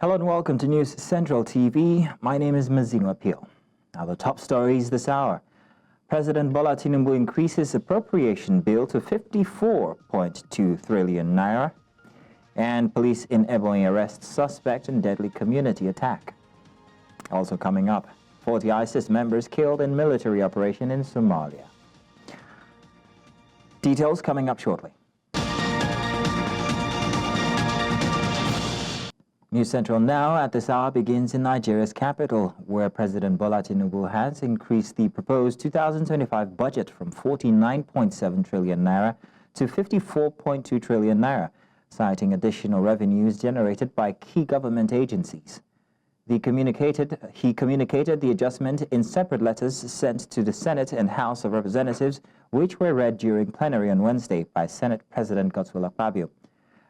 Hello and welcome to News Central TV. My name is Mazino Appeal. Now the top stories this hour. President Bola Tinubu increases appropriation bill to 54.2 trillion naira. And police in Ebonyi arrest suspect in deadly community attack. Also coming up, 40 ISIS members killed in military operation in Somalia. Details coming up shortly. News Central now at this hour begins in Nigeria's capital, where President Bola Tinubu has increased the proposed 2025 budget from 49.7 trillion naira to 54.2 trillion naira, citing additional revenues generated by key government agencies. He communicated the adjustment in separate letters sent to the Senate and House of Representatives, which were read during plenary on Wednesday by Senate President Godswill Akpabio.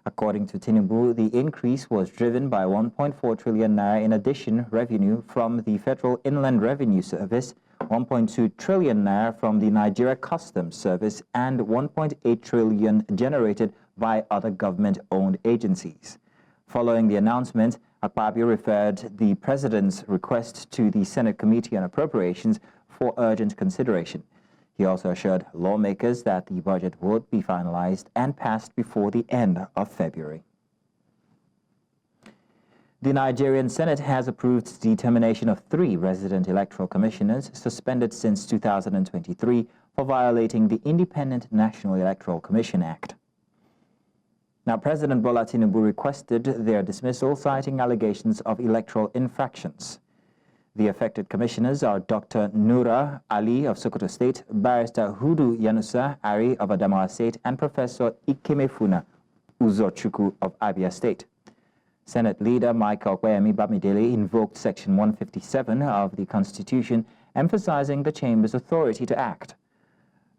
According to Tinubu, the increase was driven by 1.4 trillion naira in addition revenue from the Federal Inland Revenue Service, 1.2 trillion naira from the Nigeria Customs Service, and 1.8 trillion generated by other government-owned agencies. Following the announcement, Akpabio referred the President's request to the Senate Committee on Appropriations for urgent consideration. He also assured lawmakers that the budget would be finalized and passed before the end of February. The Nigerian Senate has approved the termination of 3 resident electoral commissioners suspended since 2023 for violating the Independent National Electoral Commission Act. Now, President Bola Tinubu requested their dismissal, citing allegations of electoral infractions. The affected commissioners are Dr. Nura Ali of Sokoto State, Barrister Hudu Yanusa Ari of Adamawa State, and Professor Ikemefuna Uzochukwu of Abia State. Senate leader Michael Kweyemi Bamidele invoked Section 157 of the Constitution, emphasizing the chamber's authority to act.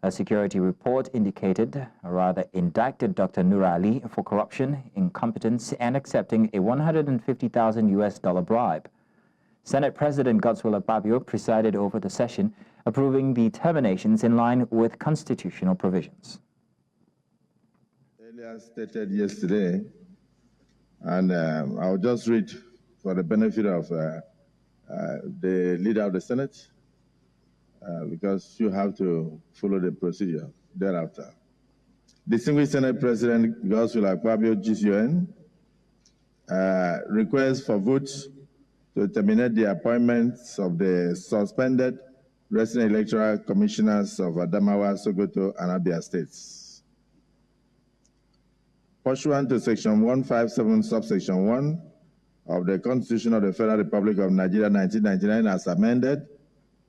A security report indicted, or rather indicted, Dr. Nura Ali for corruption, incompetence, and accepting a $150,000 bribe. Senate President Godswill Akpabio presided over the session, approving the terminations in line with constitutional provisions. Earlier stated yesterday, and I'll just read for the benefit of the leader of the Senate, because you have to follow the procedure thereafter. Distinguished Senate President Godswill Akpabio, GCON, requests for votes to terminate the appointments of the suspended resident electoral commissioners of Adamawa, Sokoto, and Abia states. Pursuant to Section 157, subsection 1 of the Constitution of the Federal Republic of Nigeria, 1999, as amended,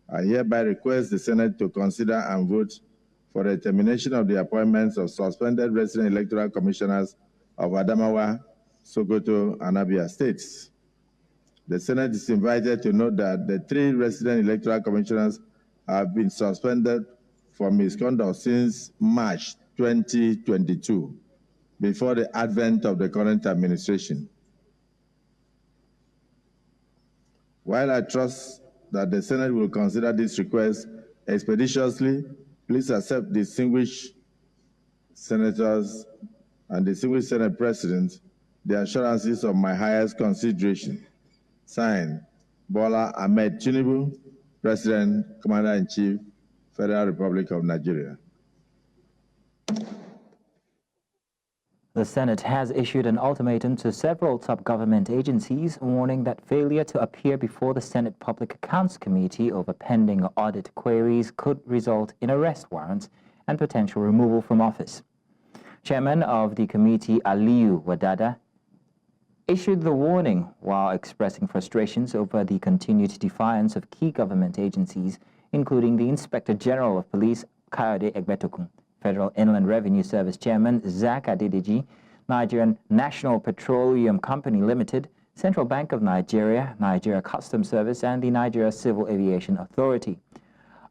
I hereby request the Senate to consider and vote for the termination of the appointments of suspended resident electoral commissioners of Adamawa, Sokoto, and Abia states. The Senate is invited to note that the 3 resident electoral commissioners have been suspended for misconduct since March 2022, before the advent of the current administration. While I trust that the Senate will consider this request expeditiously, please accept, distinguished senators and distinguished Senate President, the assurances of my highest consideration. Signed, Bola Ahmed Tinubu, President, Commander-in-Chief, Federal Republic of Nigeria. The Senate has issued an ultimatum to several top government agencies, warning that failure to appear before the Senate Public Accounts Committee over pending audit queries could result in arrest warrants and potential removal from office. Chairman of the committee, Aliyu Wadada, issued the warning while expressing frustrations over the continued defiance of key government agencies, including the Inspector General of Police, Kayode Egbetokun, Federal Inland Revenue Service Chairman, Zach Adedeji, Nigerian National Petroleum Company Limited, Central Bank of Nigeria, Nigeria Customs Service, and the Nigeria Civil Aviation Authority.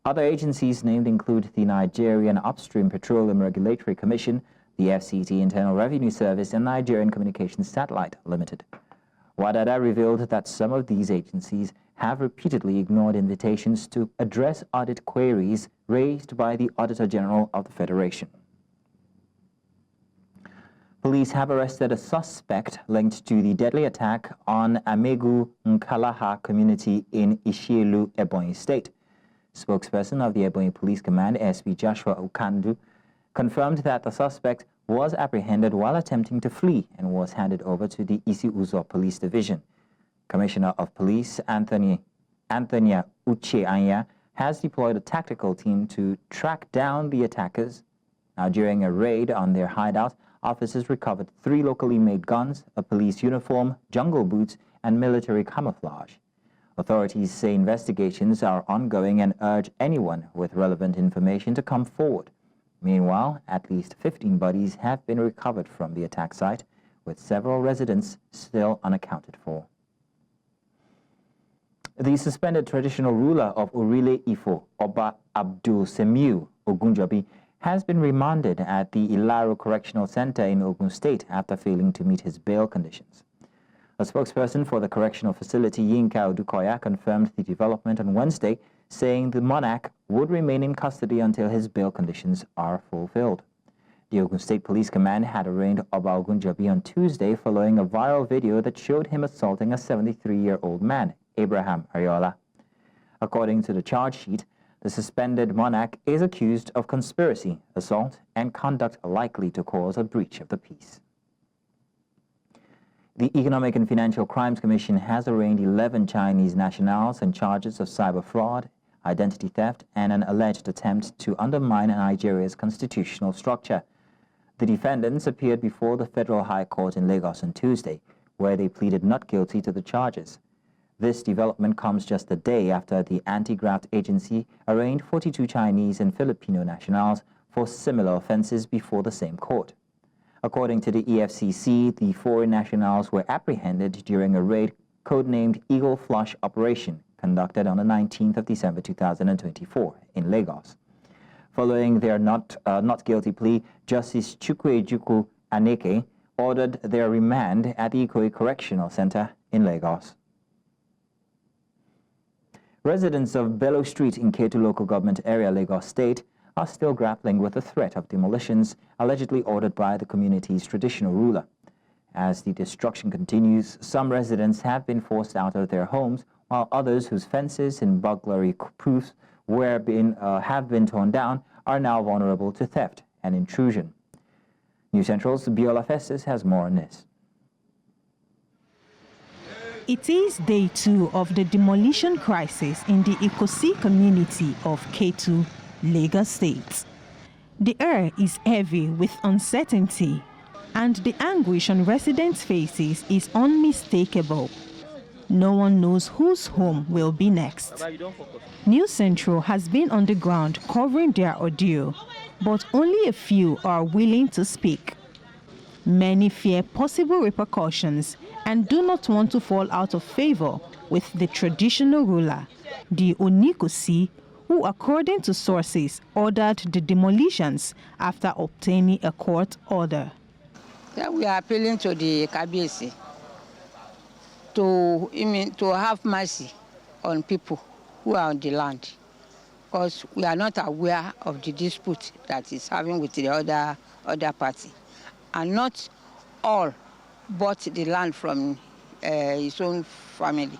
Other agencies named include the Nigerian Upstream Petroleum Regulatory Commission, the FCT Internal Revenue Service, and Nigerian Communications Satellite Limited. Wadada revealed that some of these agencies have repeatedly ignored invitations to address audit queries raised by the Auditor General of the Federation. Police have arrested a suspect linked to the deadly attack on Amegu Nkalaha community in Ishielu, Ebonyi State. Spokesperson of the Ebonyi Police Command, SP Joshua Okandu, confirmed that the suspect was apprehended while attempting to flee and was handed over to the Isi Uzo Police Division. Commissioner of Police Anthony Uche Anya has deployed a tactical team to track down the attackers. Now, during a raid on their hideout, officers recovered 3 locally made guns, a police uniform, jungle boots, and military camouflage. Authorities say investigations are ongoing and urge anyone with relevant information to come forward. Meanwhile, at least 15 bodies have been recovered from the attack site, with several residents still unaccounted for. The suspended traditional ruler of Orile Ifo, Oba Abdul Semiu Ogunjobi, has been remanded at the Ilaro Correctional Center in Ogun State after failing to meet his bail conditions. A spokesperson for the correctional facility, Yinka Odukoya, confirmed the development on Wednesday, saying the monarch would remain in custody until his bail conditions are fulfilled. The Ogun State Police Command had arraigned Oba Ogunjobi on Tuesday following a viral video that showed him assaulting a 73-year-old man, Abraham Ariola. According to the charge sheet, the suspended monarch is accused of conspiracy, assault, and conduct likely to cause a breach of the peace. The Economic and Financial Crimes Commission has arraigned 11 Chinese nationals on charges of cyber fraud, identity theft, and an alleged attempt to undermine Nigeria's constitutional structure. The defendants appeared before the Federal High Court in Lagos on Tuesday, where they pleaded not guilty to the charges. This development comes just a day after the anti-graft agency arraigned 42 Chinese and Filipino nationals for similar offenses before the same court. According to the EFCC, the foreign nationals were apprehended during a raid codenamed Eagle Flush Operation, conducted on the 19th of December 2024 in Lagos. Following their not guilty plea, Justice Chukwuejuku Aneke ordered their remand at the Ikoyi Correctional Center in Lagos. Residents of Bello Street in Ketu Local Government Area, Lagos State, are still grappling with the threat of demolitions allegedly ordered by the community's traditional ruler. As the destruction continues, some residents have been forced out of their homes, while others whose fences and burglary proofs have been torn down are now vulnerable to theft and intrusion. News Central's Biola Festus has more on this. It is day 2 of the demolition crisis in the Ikosi community of Ketu, Lagos State. The air is heavy with uncertainty, and the anguish on residents' faces is unmistakable. No one knows whose home will be next. News Central has been on the ground covering their ordeal, but only a few are willing to speak. Many fear possible repercussions and do not want to fall out of favor with the traditional ruler, the Onikosi, who, according to sources, ordered the demolitions after obtaining a court order. Yeah, we are appealing to the Kabiyesi to have mercy on people who are on the land, because we are not aware of the dispute that is having with the other party. And not all bought the land from his own family.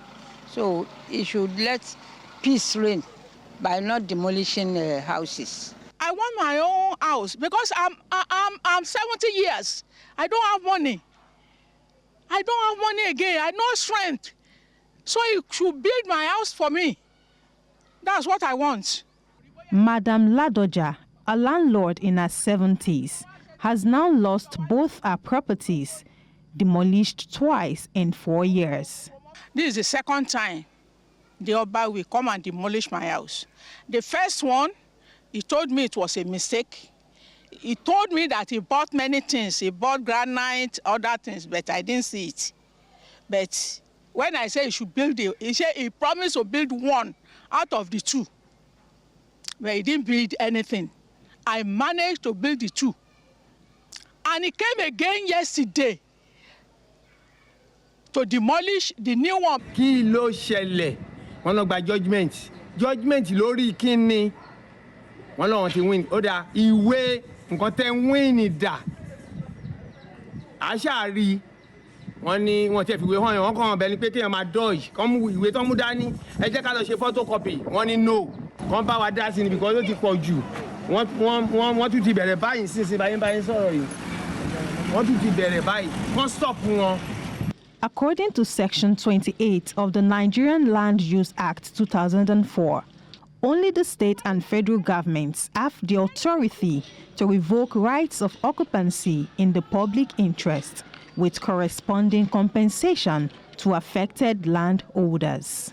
So he should let peace reign by not demolishing houses. I want my own house because I'm 70 years. I don't have money. I don't have money again. I have no strength. So he should build my house for me. That's what I want. Madam Ladoja, a landlord in her 70s, has now lost both her properties, demolished twice in 4 years. This is the second time the Oba will come and demolish my house. The first one, he told me it was a mistake. He told me that he bought many things. He bought granite, other things, but I didn't see it. But when I said he should build it, he said he promised to build one out of the 2. But he didn't build anything. I managed to build the 2. And he came again yesterday to demolish the new one. Kí ló ṣẹlẹ̀? Wọ́n lọ gba judgment lórí kíni. Wọ́n lọ wọ́n ti win. Ó dà ìwé nǹkan tẹ́ win dà. àṣàrí wọ́n ní wọ́n ti fi ìwé hàn yẹn wọ́n kàn bẹ́ẹ̀ ni pé kéèyàn máa dodge kàn mú ìwé tó ń mú dání ẹ jẹ́ ká lọ ṣe photocopy wọ́n ní no kàn bá wa dá sí ni because ó ti pọ̀ jù wọ́n tún ti bẹ̀rẹ̀ báyìí sísìn báyìí sọ̀rọ̀ yìí wọ́n tún ti bẹ̀rẹ̀ báyìí kàn stop wọn. According to Section 28 of the Nigerian Land Use Act 2004, only the state and federal governments have the authority to revoke rights of occupancy in the public interest with corresponding compensation to affected landholders.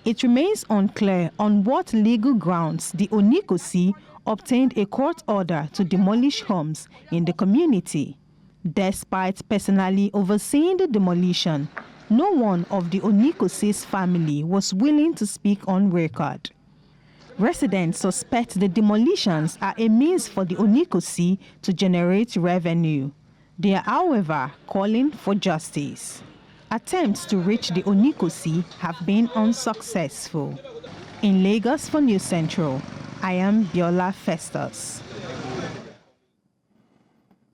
It remains unclear on what legal grounds the Onikosi obtained a court order to demolish homes in the community. Despite personally overseeing the demolition, no one of the Onikosi's family was willing to speak on record. Residents suspect the demolitions are a means for the Onikosi to generate revenue. They are, however, calling for justice. Attempts to reach the Onikosi have been unsuccessful. In Lagos for News Central, I am Bola Festus.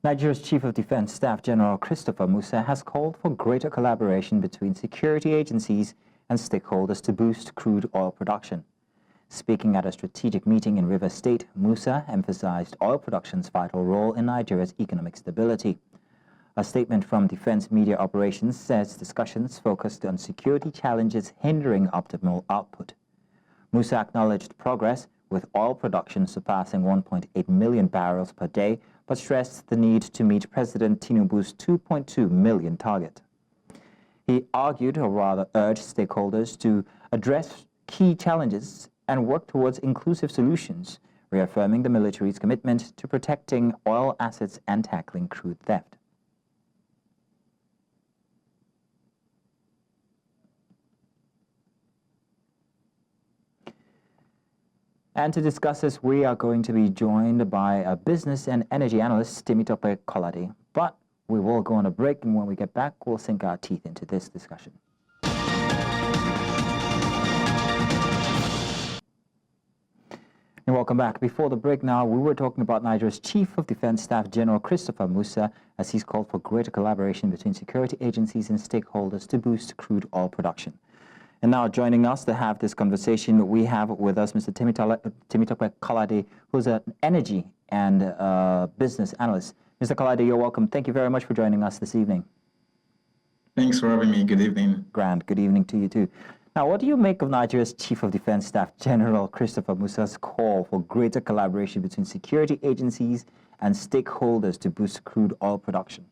Nigeria's Chief of Defense Staff General Christopher Musa has called for greater collaboration between security agencies and stakeholders to boost crude oil production. Speaking at a strategic meeting in Rivers State, Musa emphasized oil production's vital role in Nigeria's economic stability. A statement from Defense Media Operations says discussions focused on security challenges hindering optimal output. Musa acknowledged progress, with oil production surpassing 1.8 million barrels per day, but stressed the need to meet President Tinubu's 2.2 million target. He argued, or rather urged, stakeholders to address key challenges and work towards inclusive solutions, reaffirming the military's commitment to protecting oil assets and tackling crude theft. And to discuss this, we are going to be joined by a business and energy analyst, Temitope Kolade. But we will go on a break, and when we get back, we'll sink our teeth into this discussion. And welcome back. Before the break now, we were talking about Nigeria's Chief of Defense Staff General Christopher Musa, as he's called for greater collaboration between security agencies and stakeholders to boost crude oil production. And now joining us to have this conversation, we have with us Mr. Temitope Kolade, who's an energy and business analyst. Mr. Kolade, you're welcome. Thank you very much for joining us this evening. Thanks for having me. Good evening. Grand. Good evening to you too. Now, what do you make of Nigeria's Chief of Defense Staff General Christopher Musa's call for greater collaboration between security agencies and stakeholders to boost crude oil production?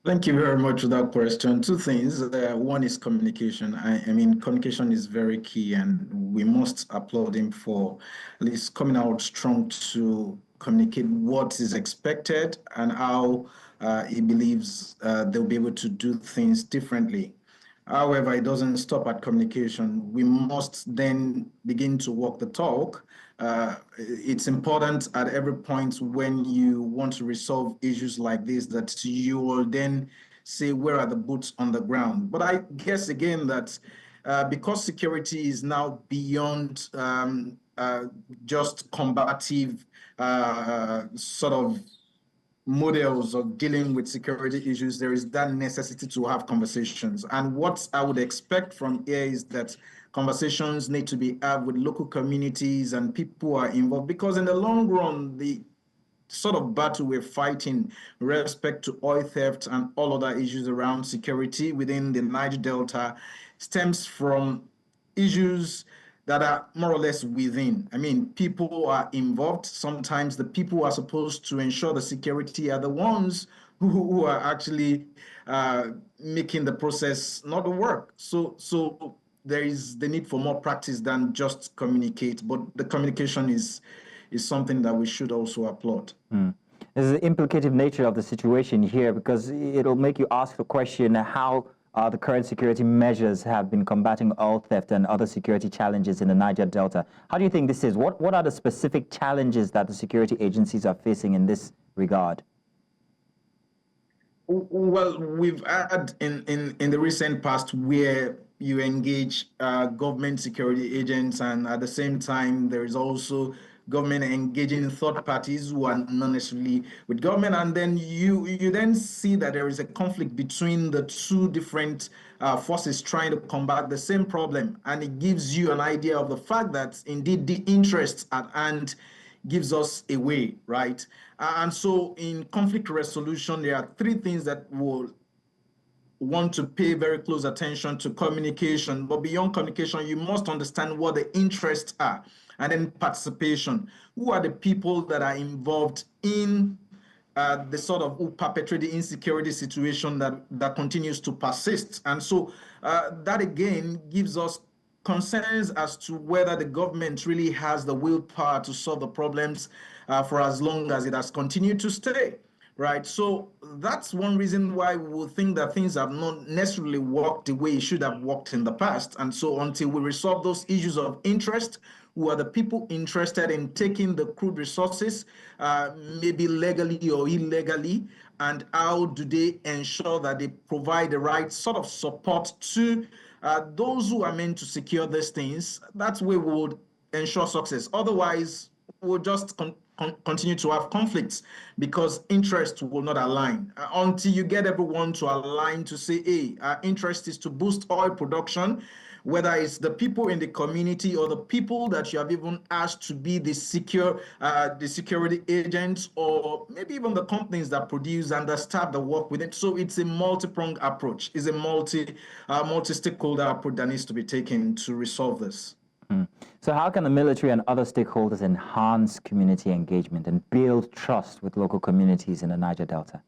Thank you very much for that question. Two things. One is communication. I mean, communication is very key, and we must applaud him for at least coming out strong to communicate what is expected and how he believes they'll be able to do things differently. However, it doesn't stop at communication. We must then begin to walk the talk. It's important at every point when you want to resolve issues like this that you will then say, where are the boots on the ground? But I guess, again, that because security is now beyond just combative sort of models of dealing with security issues, there is that necessity to have conversations. And what I would expect from here is that conversations need to be had with local communities and people who are involved, because in the long run, the sort of battle we're fighting with respect to oil theft and all other issues around security within the Niger Delta stems from issues that are more or less within. I mean, people are involved. Sometimes the people who are supposed to ensure the security are the ones who are actually making the process not work. So there is the need for more practice than just communicate, but the communication is something that we should also applaud. There's the implicative nature of the situation here, because it'll make you ask the question how the current security measures have been combating oil theft and other security challenges in the Niger Delta. How do you think this is? What are the specific challenges that the security agencies are facing in this regard? Well, we've had in the recent past where you engage government security agents, and at the same time, there is also government engaging third parties who are not necessarily with government, and then you then see that there is a conflict between the two different forces trying to combat the same problem, and it gives you an idea of the fact that indeed the interests at hand gives us a way, right? And so in conflict resolution, there are three things that will want to pay very close attention to: communication, but beyond communication, you must understand what the interests are, and then participation. Who are the people that are involved in the sort of who perpetrate the insecurity situation that continues to persist? And so that again gives us concerns as to whether the government really has the willpower to solve the problems for as long as it has continued to stay. Right. So that's one reason why we will think that things have not necessarily worked the way it should have worked in the past. And so until we resolve those issues of interest, who are the people interested in taking the crude resources, maybe legally or illegally, and how do they ensure that they provide the right sort of support to those who are meant to secure these things, that's where we would ensure success. Otherwise, we'll just continue to have conflicts because interests will not align until you get everyone to align to say, hey, our interest is to boost oil production, whether it's the people in the community or the people that you have even asked to be the security agents, or maybe even the companies that produce and the staff that work with it. So it's a multi-pronged approach. It's a multi-stakeholder approach that needs to be taken to resolve this. So how can the military and other stakeholders enhance community engagement and build trust with local communities in the Niger Delta?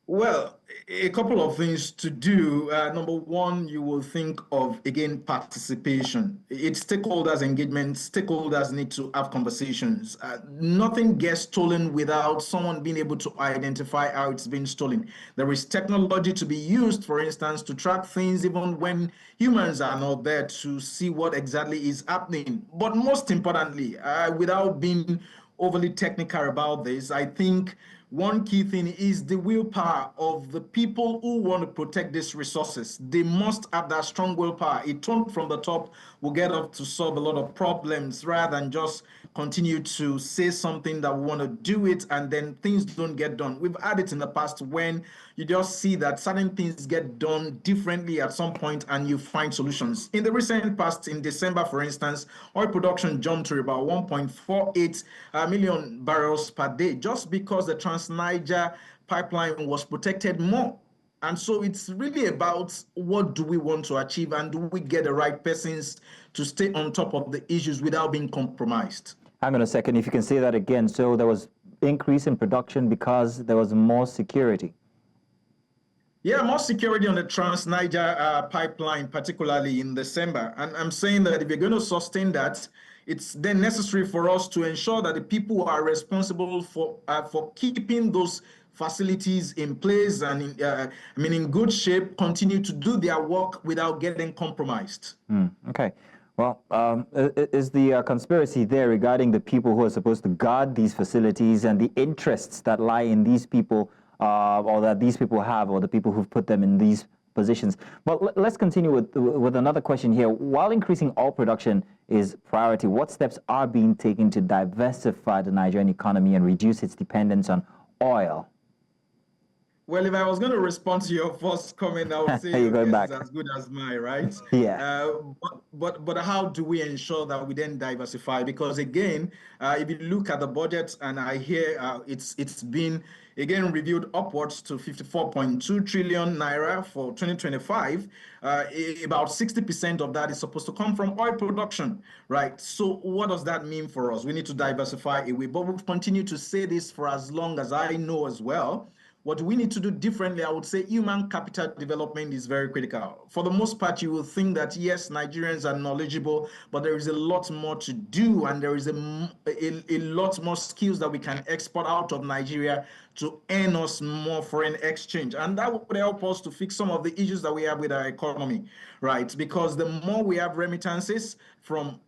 Well, a couple of things to do. Number one, you will think of, again, participation. It's stakeholders engagement. Stakeholders need to have conversations. Nothing gets stolen without someone being able to identify how it's been stolen. There is technology to be used, for instance, to track things even when humans are not there to see what exactly is happening. But most importantly, without being overly technical about this, I think one key thing is the willpower of the people who want to protect these resources. They must have that strong willpower. A tone from the top will get up to solve a lot of problems rather than just continue to say something that we want to do it and then things don't get done. We've had it in the past when you just see that certain things get done differently at some point and you find solutions. In the recent past, in December, for instance, oil production jumped to about 1.48 million barrels per day just because the Trans-Niger pipeline was protected more. And so it's really about what do we want to achieve and do we get the right persons to stay on top of the issues without being compromised. Hang on a second, if you can say that again. So there was increase in production because there was more security. Yeah, more security on the Trans-Niger pipeline, particularly in December. And I'm saying that if you're going to sustain that, it's then necessary for us to ensure that the people who are responsible for keeping those facilities in place and in good shape continue to do their work without getting compromised. Okay. Well, is the conspiracy there regarding the people who are supposed to guard these facilities and the interests that lie in these people or that these people have, or the people who've put them in these positions? But let's continue with another question here. While increasing oil production is priority, what steps are being taken to diversify the Nigerian economy and reduce its dependence on oil? Well, if I was going to respond to your first comment, I would say it's as good as mine, right? Yeah. But how do we ensure that we then diversify? Because again, if you look at the budget, and I hear it's been again reviewed upwards to 54.2 trillion naira for 2025. About 60% of that is supposed to come from oil production, right? So what does that mean for us? We need to diversify away, but we'll continue to say this for as long as I know as well. What we need to do differently, I would say human capital development is very critical. For the most part, you will think that, yes, Nigerians are knowledgeable, but there is a lot more to do, and there is a lot more skills that we can export out of Nigeria to earn us more foreign exchange. And that would help us to fix some of the issues that we have with our economy, right? Because the more we have remittances from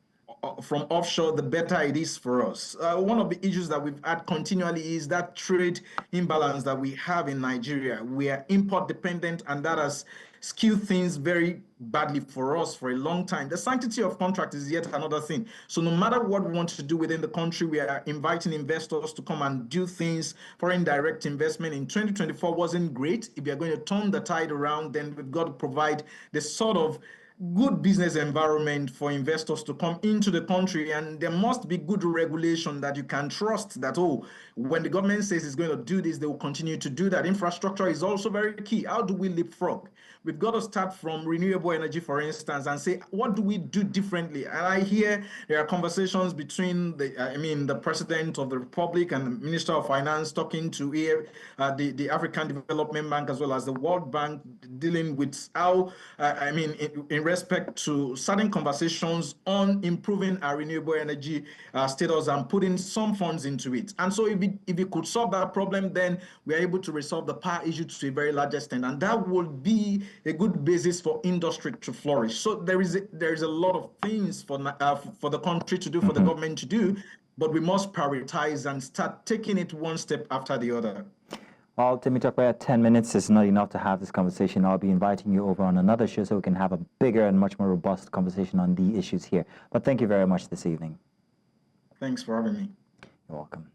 from offshore, the better it is for us. One of the issues that we've had continually is that trade imbalance that we have in Nigeria. We are import dependent, and that has skewed things very badly for us for a long time. The sanctity of contract is yet another thing. So no matter what we want to do within the country, we are inviting investors to come and do things. Foreign direct investment in 2024 wasn't great. If you're going to turn the tide around, then we've got to provide the sort of good business environment for investors to come into the country, and there must be good regulation that you can trust that, oh, when the government says it's going to do this, they will continue to do that. Infrastructure is also very key. How do we leapfrog? We've got to start from renewable energy, for instance, and say, what do we do differently? And I hear there are conversations between the President of the Republic and the Minister of Finance talking to the African Development Bank as well as the World Bank, dealing with how, in respect to certain conversations on improving our renewable energy status and putting some funds into it. And so if we could solve that problem, then we are able to resolve the power issue to a very large extent. And that would be a good basis for industry to flourish. So there is a lot of things for the country to do, for the government to do, but we must prioritize and start taking it one step after the other. Well, Temitope, 10 minutes is not enough to have this conversation. I'll be inviting you over on another show so we can have a bigger and much more robust conversation on the issues here. But thank you very much this evening. Thanks for having me. You're welcome.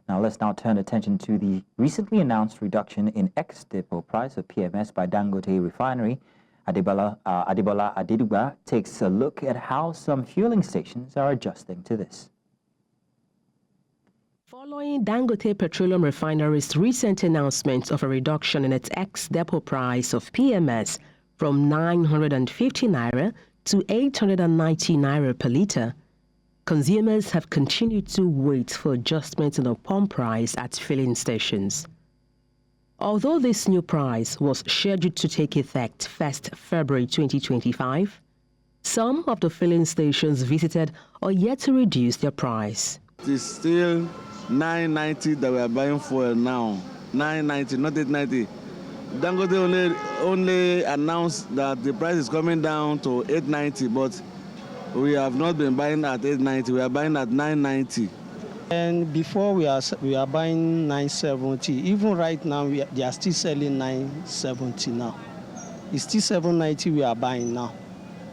Now let's turn attention to the recently announced reduction in ex-depot price of PMS by Dangote Refinery. Adebola Adeduba takes a look at how some fueling stations are adjusting to this. Following Dangote Petroleum Refinery's recent announcement of a reduction in its ex-depot price of PMS from 950 naira to 890 naira per litre, consumers have continued to wait for adjustments in the pump price at filling stations. Although this new price was scheduled to take effect 1st February 2025, some of the filling stations visited are yet to reduce their price. It's still 990 that we are buying for now. 990, not 890. Dangote only announced that the price is coming down to 890, but we have not been buying at 890. We are buying at 990. And before we are buying 970. Even right now they are still selling 970 now. It's still 790 we are buying now.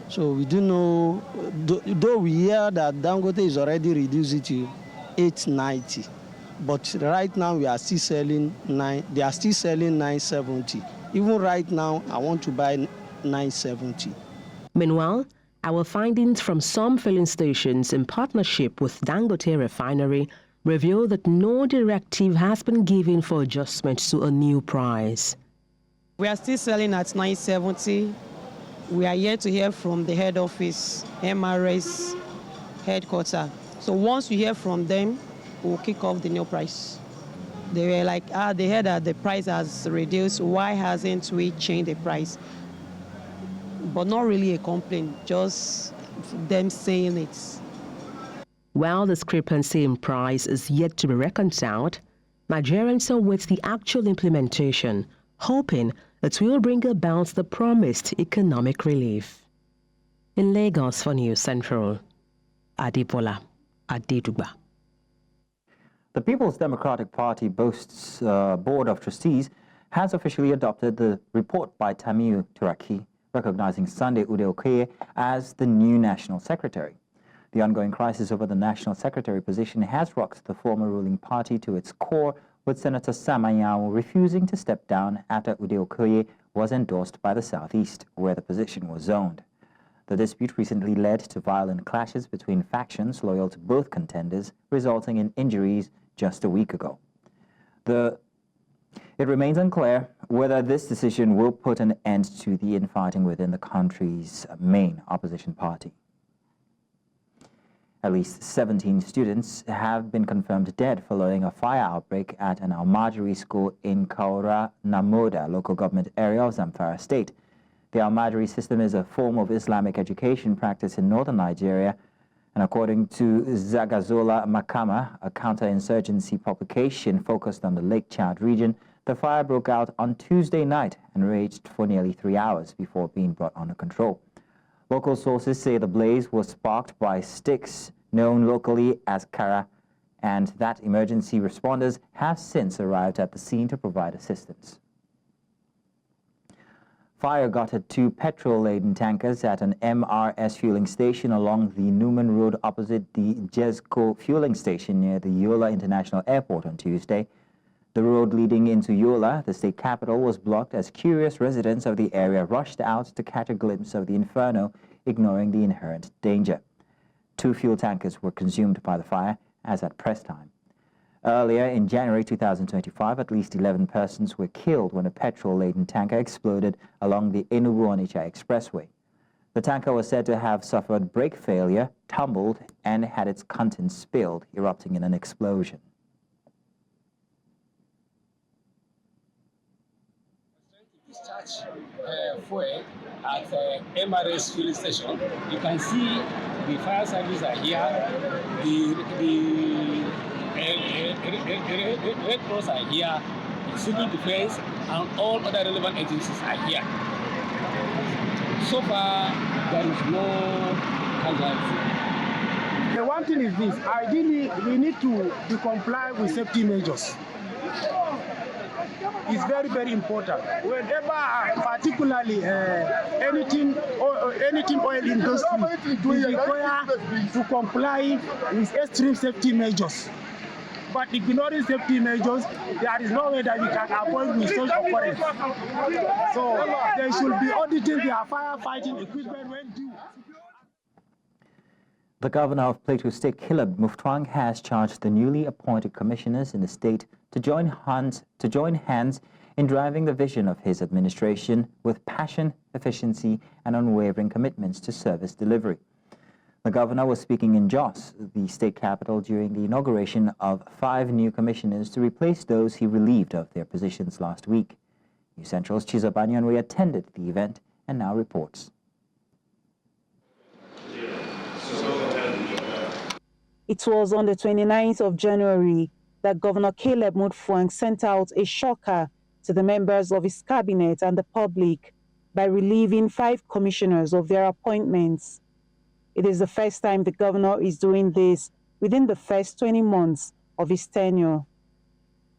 So we do know, though we hear that Dangote is already reduced it to 890, but right now we are still selling they are still selling 970. Even right now, I want to buy 970. Meanwhile, our findings from some filling stations in partnership with Dangote Refinery reveal that no directive has been given for adjustment to a new price. We are still selling at 970. We are yet to hear from the head office, MRS headquarters. So once we hear from them, we'll kick off the new price. They were like, they heard that the price has reduced. Why hasn't we changed the price? But not really a complaint, just them saying it. While the discrepancy in price is yet to be reconciled, Nigerians await the actual implementation, hoping it will bring about the promised economic relief. In Lagos for News Central, Adebola Adeduba. The People's Democratic Party boasts a board of trustees has officially adopted the report by Tamiu Turaki, recognizing Sunday Ude Okoye as the new national secretary. The ongoing crisis over the national secretary position has rocked the former ruling party to its core, with Senator Sam Anyanwu refusing to step down after Ude Okoye was endorsed by the Southeast, where the position was zoned. The dispute recently led to violent clashes between factions loyal to both contenders, resulting in injuries just a week ago. It remains unclear whether this decision will put an end to the infighting within the country's main opposition party. At least 17 students have been confirmed dead following a fire outbreak at an Almajiri school in Kaura Namoda local government area of Zamfara State. The Almajiri system is a form of Islamic education practiced in northern Nigeria, and according to Zagazola Makama, a counterinsurgency publication focused on the Lake Chad region, the fire broke out on Tuesday night and raged for nearly 3 hours before being brought under control. Local sources say the blaze was sparked by sticks known locally as kara, and that emergency responders have since arrived at the scene to provide assistance. Fire gutted 2 petrol-laden tankers at an MRS fueling station along the Newman Road opposite the Jesco fueling station near the Yola International Airport on Tuesday. The road leading into Yola, the state capital, was blocked as curious residents of the area rushed out to catch a glimpse of the inferno, ignoring the inherent danger. 2 fuel tankers were consumed by the fire, as at press time. Earlier in January 2025, at least 11 persons were killed when a petrol-laden tanker exploded along the Enugu-Onitsha Expressway. The tanker was said to have suffered brake failure, tumbled, and had its contents spilled, erupting in an explosion. Discharge fuel at MRS fueling station. You can see the fire service are here, the Red Cross are here, the civil defense and all other relevant agencies are here. So far, there is no casualty. The one thing is this, ideally we need to comply with safety measures. It's very, very important. Whenever, particularly anything oil industry, is required to comply with extreme safety measures. But ignoring safety measures, there is no way that we can avoid with such occurrence. So they should be auditing their firefighting equipment when due. The governor of Plateau State, Caleb Mutfwang, has charged the newly appointed commissioners in the state to join hands in driving the vision of his administration with passion, efficiency, and unwavering commitments to service delivery. The governor was speaking in Jos, the state capital, during the inauguration of 5 new commissioners to replace those he relieved of their positions last week. News Central's Chizoba Nyanwe attended the event and now reports. It was on the 29th of January that Governor Caleb Mutfwang sent out a shocker to the members of his cabinet and the public by relieving 5 commissioners of their appointments. It is the first time the governor is doing this within the first 20 months of his tenure.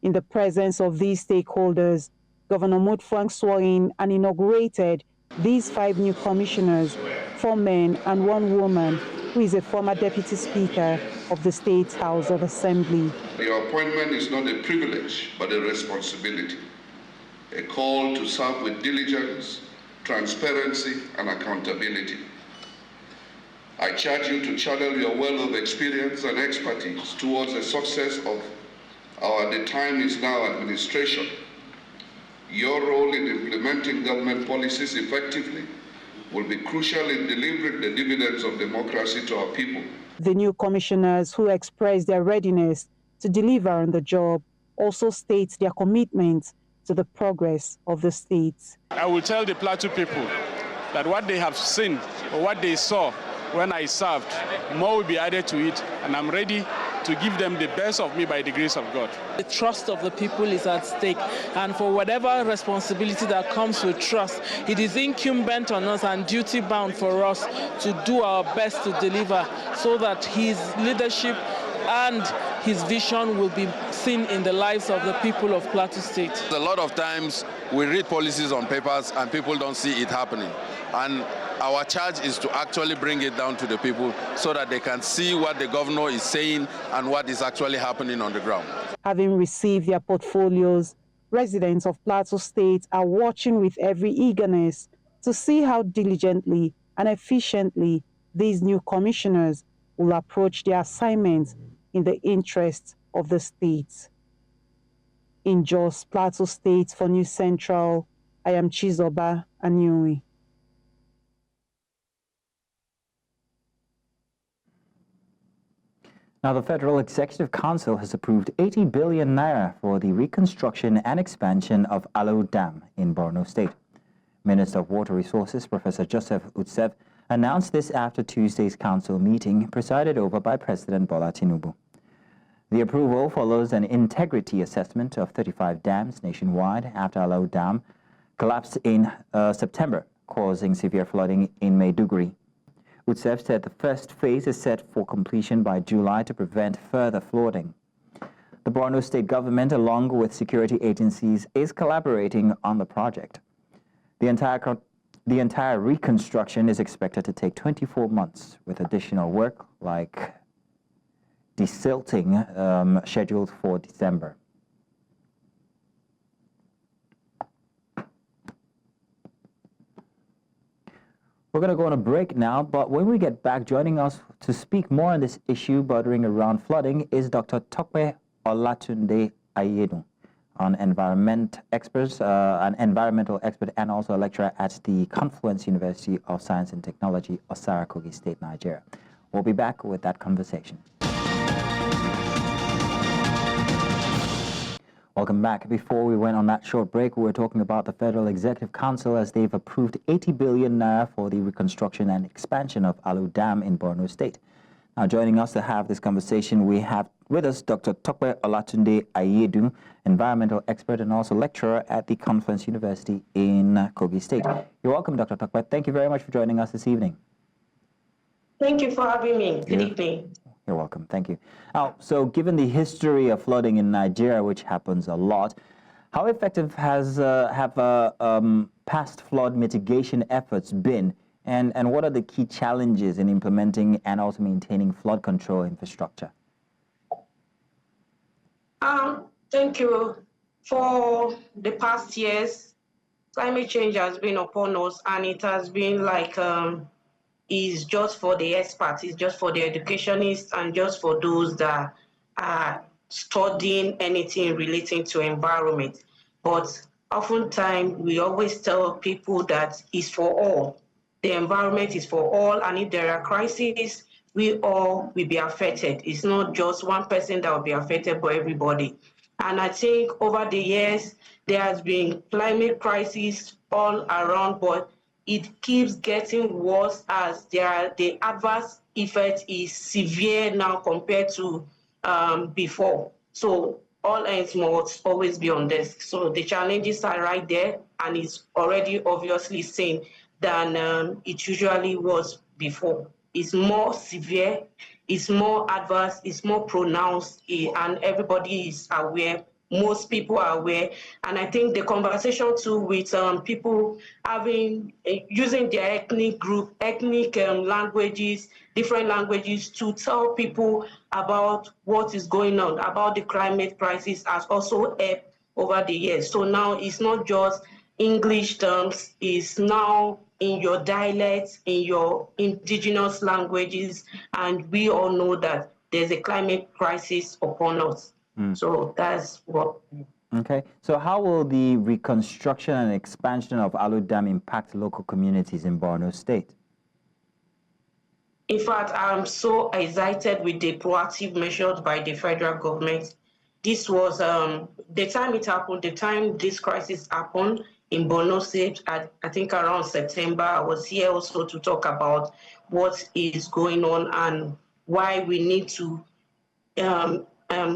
In the presence of these stakeholders, Governor Mutfwang swore in and inaugurated these 5 new commissioners, 4 men and 1 woman, who is a former Deputy Speaker of the State House of Assembly. Your appointment is not a privilege, but a responsibility, a call to serve with diligence, transparency, and accountability. I charge you to channel your wealth of experience and expertise towards the success of our "the time is now" administration. Your role in implementing government policies effectively will be crucial in delivering the dividends of democracy to our people. The new commissioners, who expressed their readiness to deliver on the job, also state their commitment to the progress of the state. I will tell the Plateau people that what they have seen or what they saw when I served, more will be added to it, and I'm ready to give them the best of me by the grace of God. The trust of the people is at stake, and for whatever responsibility that comes with trust, it is incumbent on us and duty-bound for us to do our best to deliver so that his leadership and his vision will be seen in the lives of the people of Plateau State. A lot of times we read policies on papers and people don't see it happening. And our charge is to actually bring it down to the people so that they can see what the governor is saying and what is actually happening on the ground. Having received their portfolios, residents of Plateau State are watching with every eagerness to see how diligently and efficiently these new commissioners will approach their assignments in the interest of the state. In Jos, Plateau State, for News Central, I am Chizoba Anyui. Now, the Federal Executive Council has approved 80 billion naira for the reconstruction and expansion of Alo Dam in Borno State. Minister of Water Resources, Professor Joseph Utsev, announced this after Tuesday's council meeting presided over by President Bola Tinubu. The approval follows an integrity assessment of 35 dams nationwide after Alo Dam collapsed in September, causing severe flooding in Maiduguri. UTSEF said the first phase is set for completion by July to prevent further flooding. The Borno State government, along with security agencies, is collaborating on the project. The entire reconstruction is expected to take 24 months, with additional work like desilting scheduled for December. We're going to go on a break now, but when we get back, joining us to speak more on this issue bordering around flooding is Dr. Tope Olatunde Ayedu, an environmental expert and also a lecturer at the Confluence University of Science and Technology, Osara, Kogi State, Nigeria. We'll be back with that conversation. Welcome back. Before we went on that short break, we were talking about the Federal Executive Council as they've approved 80 billion naira for the reconstruction and expansion of Alu Dam in Borno State. Now, joining us to have this conversation, we have with us Dr. Tope Olatunde Ayedu, environmental expert and also lecturer at the Confluence University in Kogi State. You're welcome, Dr. Tope. Thank you very much for joining us this evening. Thank you for having me. Good evening. You're welcome. Thank you. Now, so given the history of flooding in Nigeria, which happens a lot, how effective have past flood mitigation efforts been, and what are the key challenges in implementing and also maintaining flood control infrastructure? Thank you. For the past years, climate change has been upon us, and it has been like is just for the experts, it's just for the educationists, and just for those that are studying anything relating to environment. But oftentimes, we always tell people that it's for all. The environment is for all, and if there are crises, we all will be affected. It's not just one person that will be affected, but everybody. And I think over the years, there has been climate crisis all around, but it keeps getting worse as the adverse effect is severe now compared to before. So all ends must always be on desk. So the challenges are right there, and it's already obviously seen than it usually was before. It's more severe, it's more adverse, it's more pronounced, and everybody is aware. Most people are aware, and I think the conversation too with people using their ethnic languages, different languages, to tell people about what is going on, about the climate crisis, has also helped over the years. So now it's not just English terms, it's now in your dialects, in your indigenous languages, and we all know that there's a climate crisis upon us. So that's what. Okay. So how will the reconstruction and expansion of Alu Dam impact local communities in Borno State? In fact, I'm so excited with the proactive measures by the federal government. This was the time it happened, the time this crisis happened in Borno State, I think around September. I was here also to talk about what is going on and why we need to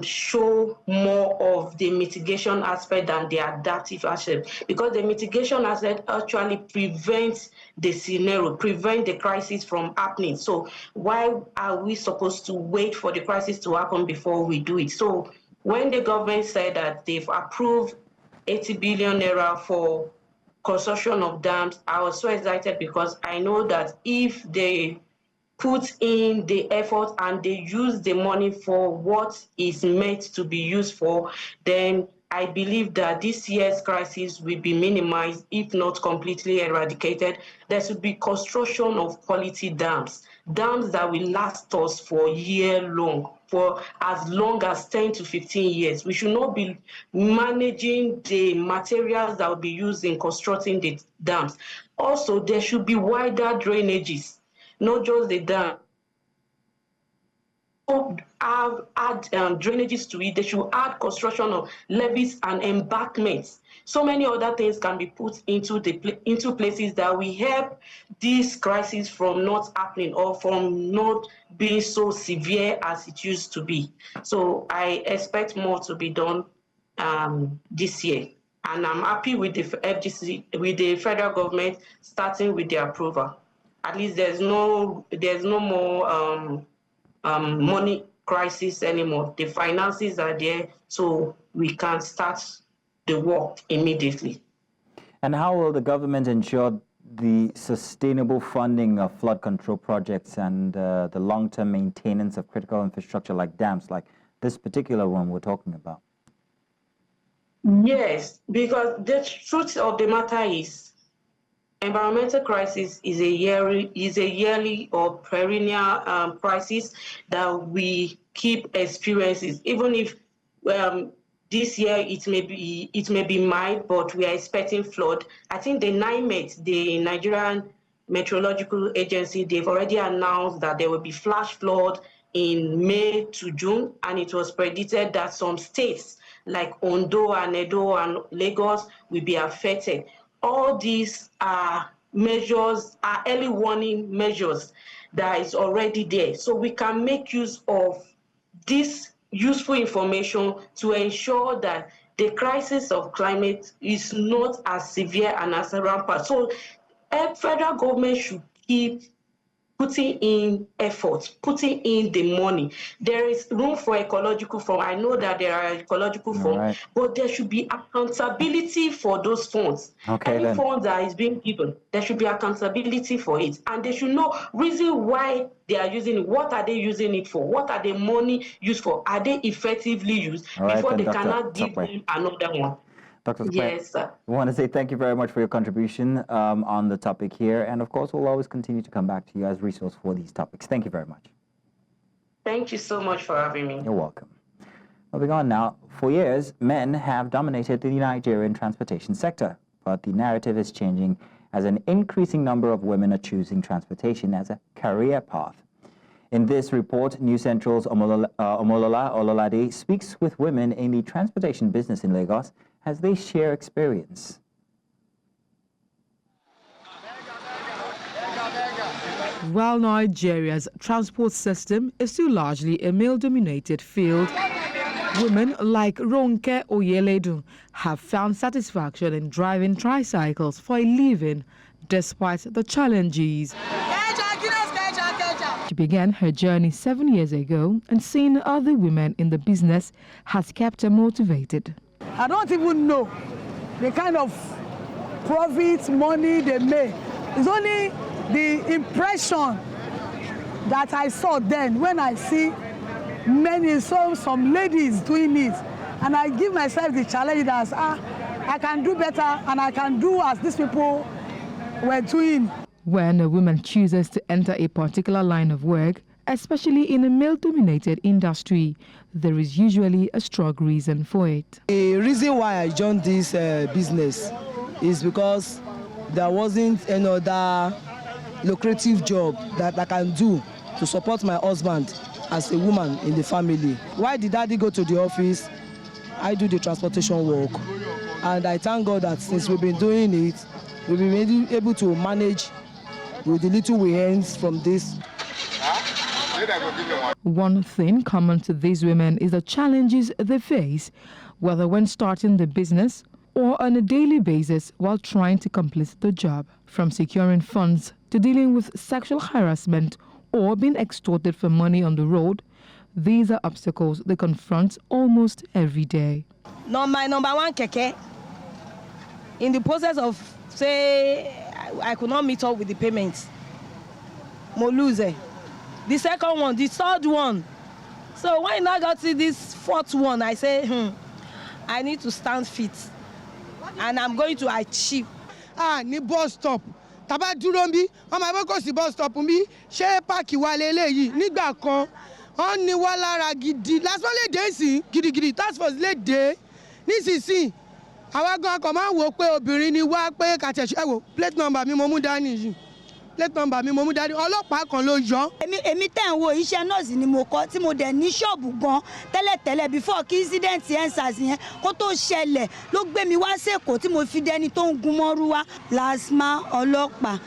show more of the mitigation aspect than the adaptive aspect, because the mitigation aspect actually prevents the scenario, prevent the crisis from happening. So why are we supposed to wait for the crisis to happen before we do it? So when the government said that they've approved 80 billion naira for construction of dams, I was so excited because I know that if they put in the effort and they use the money for what is meant to be used for, then I believe that this year's crisis will be minimized, if not completely eradicated. There should be construction of quality dams that will last us for for as long as 10 to 15 years. We should not be managing the materials that will be used in constructing the dams. Also, there should be wider drainages, not just the dam. Add drainages to it. They should add construction of levees and embankments. So many other things can be put into places that will help this crisis from not happening or from not being so severe as it used to be. So I expect more to be done this year, and I'm happy with the FGC, with the federal government starting with the approval. at least there's no more money crisis anymore. The finances are there, so we can start the work immediately. And how will the government ensure the sustainable funding of flood control projects and the long-term maintenance of critical infrastructure like dams, like this particular one we're talking about? Yes, because the truth of the matter is environmental crisis is a yearly or perennial crisis that we keep experiencing. Even if this year it may be mild, but we are expecting flood. I think the NIMET, the Nigerian Meteorological Agency, they've already announced that there will be flash flood in May to June, and it was predicted that some states like Ondo and Edo and Lagos will be affected. All these are measures, are early warning measures that is already there. So we can make use of this useful information to ensure that the crisis of climate is not as severe and as rampant. So federal government should keep putting in effort, putting in the money. There is room for ecological fund. I know that there are ecological funds, but there should be accountability for those funds. Any fund that is being given, there should be accountability for it. And they should know reason why they are using it. What are they using it for? What are the money used for? Are they effectively used before they cannot give them another one? Dr. Yes, sir. We want to say thank you very much for your contribution on the topic here. And of course, we'll always continue to come back to you as a resource for these topics. Thank you very much. Thank you so much for having me. You're welcome. Moving on now. For years, men have dominated the Nigerian transportation sector, but the narrative is changing as an increasing number of women are choosing transportation as a career path. In this report, News Central's Omolola Ololade speaks with women in the transportation business in Lagos as they share experience. While Nigeria's transport system is still largely a male-dominated field, women like Ronke Oyeledun have found satisfaction in driving tricycles for a living despite the challenges. She began her journey 7 years ago, and seeing other women in the business has kept her motivated. I don't even know the kind of profit, money they make. It's only the impression that I saw then when I see some ladies doing it. And I give myself the challenge that I can do better and I can do as these people were doing. When a woman chooses to enter a particular line of work, especially in a male-dominated industry, there is usually a strong reason for it. The reason why I joined this business is because there wasn't another lucrative job that I can do to support my husband as a woman in the family. Why did daddy go to the office? I do the transportation work. And I thank God that since we've been doing it, we've been able to manage with the little we earn from this. One thing common to these women is the challenges they face, whether when starting the business or on a daily basis while trying to complete the job. From securing funds to dealing with sexual harassment or being extorted for money on the road, these are obstacles they confront almost every day. My number one keke, in the process of, say, I could not meet up with the payments. Mo lose it. The second one, the third one. So when I got to this fourth one, I say, I need to stand fit. And I'm going to achieve. Ní bus stop. Tàbá dúró nbí, wọ́n máa bọ́ kó sí bus stop nbí, ṣé páàkì wa leléyìí nígbà kan, wọ́n ní wá lára gidi. Lásán lè dé sí gidigidi, task force lè dé. Nísinsìnyí, àwa gan kan máa ń wò pé obìnrin ni wá pé kàtẹ̀ṣẹ́ ẹ wò plate number mi mo mú dání yìí. Plate number mi mo mú dání, ọlọ́pàá kan ló yọ. Èmi tẹ̀ ń wo iṣẹ́ nọ́ọ̀sì ni mo kọ́ tí mo dẹ̀ ní ṣọ́ọ̀bù gan tẹ́lẹ̀tẹ́lẹ̀ before kí incident EndSARS yẹn kó tó ṣẹlẹ̀ ló gbé mi wá sẹ́kọ̀ọ́ tí mo fi dẹni tó ń gun mọ́rú wá. LASTMA ọlọ́pàá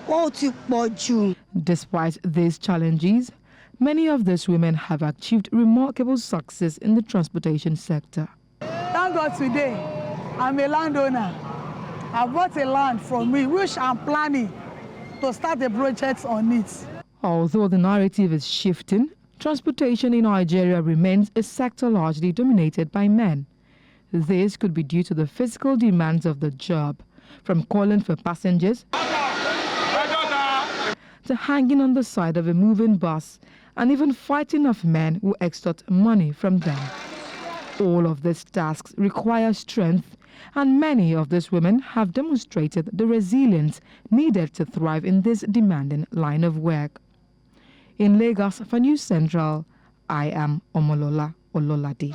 ó ti pọ̀ jù. Despite these challenges, many of these women have achieved remarkable success in the transportation sector. Thank God today, I'm a landowner. I bought a land from me, which I'm planning to start a project on it. Although the narrative is shifting, transportation in Nigeria remains a sector largely dominated by men. This could be due to the physical demands of the job, from calling for passengers to hanging on the side of a moving bus and even fighting off men who extort money from them. All of these tasks require strength, and many of these women have demonstrated the resilience needed to thrive in this demanding line of work. In Lagos, for News Central, I am Omolola Ololade.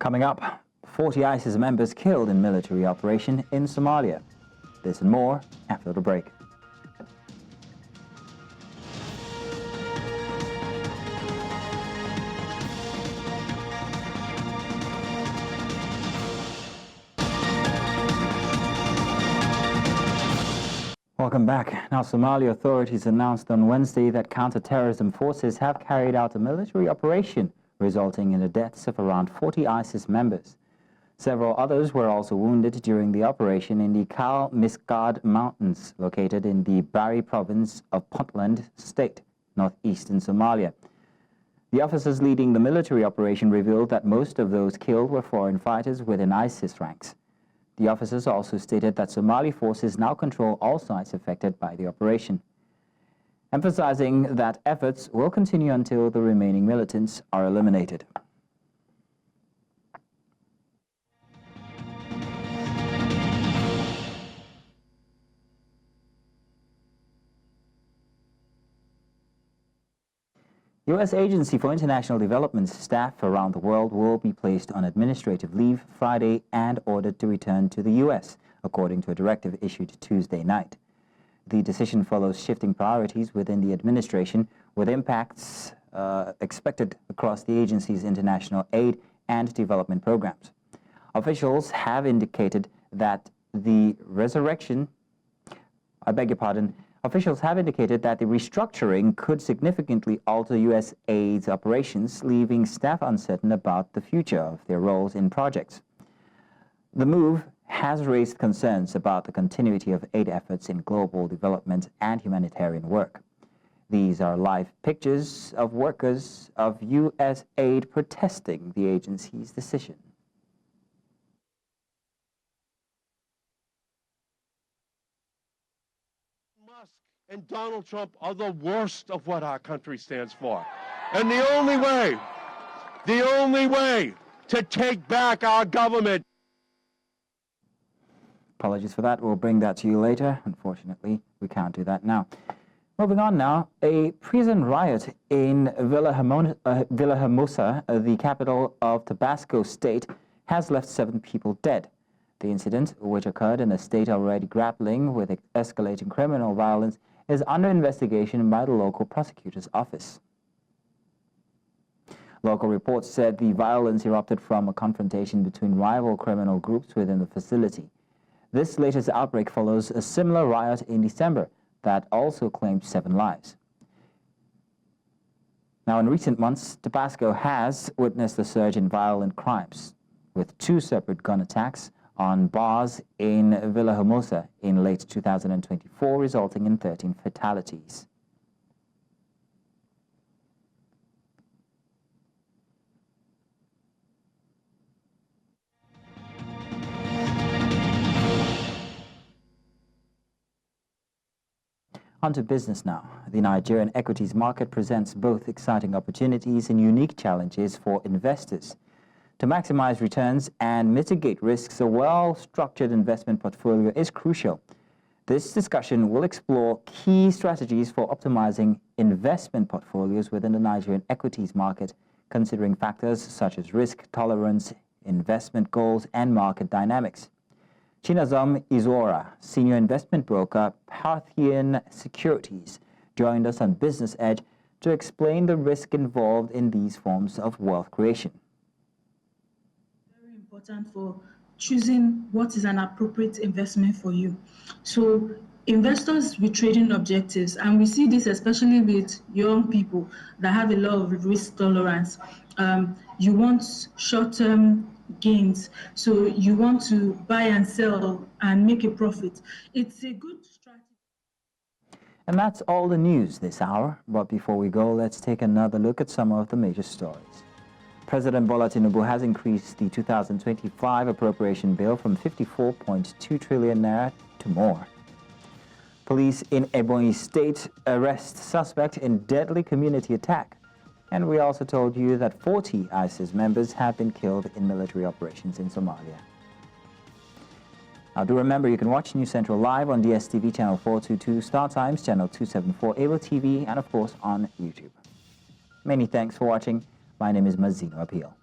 Coming up, 40 ISIS members killed in military operation in Somalia. This and more after the break. Welcome back. Now, Somali authorities announced on Wednesday that counter-terrorism forces have carried out a military operation, resulting in the deaths of around 40 ISIS members. Several others were also wounded during the operation in the Kal Miskad Mountains, located in the Bari province of Puntland State, northeastern Somalia. The officers leading the military operation revealed that most of those killed were foreign fighters within ISIS ranks. The officers also stated that Somali forces now control all sites affected by the operation, emphasizing that efforts will continue until the remaining militants are eliminated. U.S. Agency for International Development staff around the world will be placed on administrative leave Friday and ordered to return to the U.S., according to a directive issued Tuesday night. The decision follows shifting priorities within the administration, with impacts expected across the agency's international aid and development programs. Officials have indicated that the restructuring could significantly alter U.S. aid's operations, leaving staff uncertain about the future of their roles in projects. The move has raised concerns about the continuity of aid efforts in global development and humanitarian work. These are live pictures of workers of U.S. aid protesting the agency's decision. And Donald Trump are the worst of what our country stands for. And the only way to take back our government. Apologies for that. We'll bring that to you later. Unfortunately, we can't do that now. Moving on now, a prison riot in Villahermosa, the capital of Tabasco State, has left 7 people dead. The incident, which occurred in a state already grappling with escalating criminal violence, is under investigation by the local prosecutor's office. Local reports said the violence erupted from a confrontation between rival criminal groups within the facility. This latest outbreak follows a similar riot in December that also claimed 7 lives. Now, in recent months, Tabasco has witnessed a surge in violent crimes, with 2 separate gun attacks on bars in Villahermosa in late 2024, resulting in 13 fatalities. On to business now. The Nigerian equities market presents both exciting opportunities and unique challenges for investors. To maximize returns and mitigate risks, a well-structured investment portfolio is crucial. This discussion will explore key strategies for optimizing investment portfolios within the Nigerian equities market, considering factors such as risk tolerance, investment goals, and market dynamics. Chinazom Izora, senior investment broker, Parthian Securities, joined us on Business Edge to explain the risk involved in these forms of wealth creation. Important for choosing what is an appropriate investment for you. So investors with trading objectives, and we see this especially with young people that have a lot of risk tolerance. You want short-term gains, so you want to buy and sell and make a profit. It's a good strategy. And that's all the news this hour. But before we go, let's take another look at some of the major stories. President Bola Tinubu has increased the 2025 appropriation bill from 54.2 trillion naira to more. Police in Ebonyi State arrest suspect in deadly community attack. And we also told you that 40 ISIS members have been killed in military operations in Somalia. Now do remember, you can watch News Central live on DSTV channel 422, Star Times channel 274, Able TV, and of course on YouTube. Many thanks for watching. My name is Mazino Appeal.